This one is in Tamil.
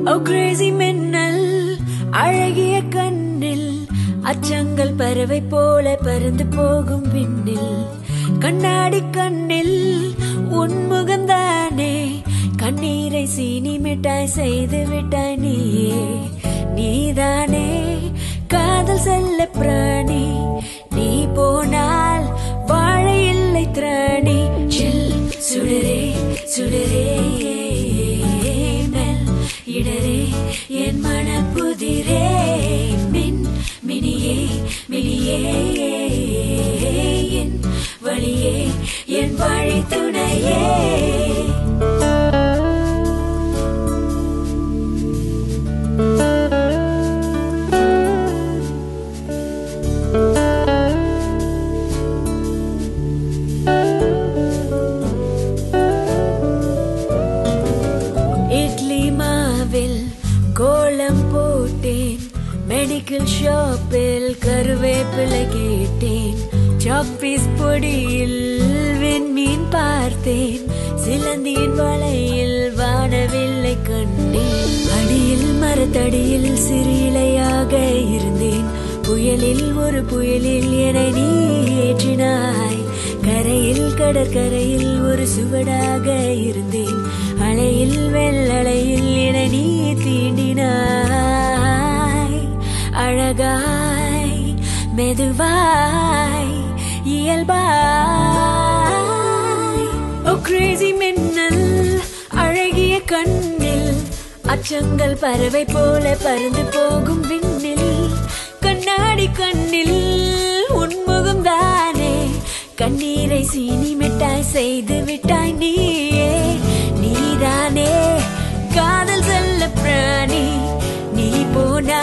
Oh crazy மின்னல் அழகிய கண்ணில் அச்சங்கள் பறவை போல பறந்து போகும் விண்ணில் கண்ணாடி கண்ணில் உன்முகம்தானே கண்ணீரை சீனி மிட்டாய் செய்து விட்டாய் நீயே நீதானே காதல் செல்ல பிராணி நீ போனால் வாழ இல்லை திராணி சில் சுடரே சுடரே மெல் இடரே என் மனப்புதிரே மின் மினியே மினியே என் வழியே என் வழி துணையே கோலம் போட்டேன் மெடிக்கல் ஷாப்பில் கருவேப்பிலை கேட்டேன் சாப்பீஸ் பொடியில் விண்மீன் பார்த்தேன் சிலந்தியின் வலையில் வானவில்லை கண்டேன் அடியில் மரத்தடியில் சிறு இலையாக இருந்தேன் புயலில் ஒரு புயலில் என நீ ஏற்றினாய் கரையில் கடற்கரையில் ஒரு சுவடாக இருந்தேன் அலையில் வெள்ளலையில் என நீ தீண்டினாய் அழகாய் மெதுவாய் இயல்பாய் ஓ கிரேசி மின்னல் அழகிய கண்ணில் அச்சங்கள் பறவை போல பறந்து போகும் விண்ணில் கண்ணாடி கண்ணில் உன்முகம் தானே கண்ணீரை சீனி மிட்டாய் செய்து விட்டாய் நீயே நீதானே காதல் செல்ல பிராணி நீ போனா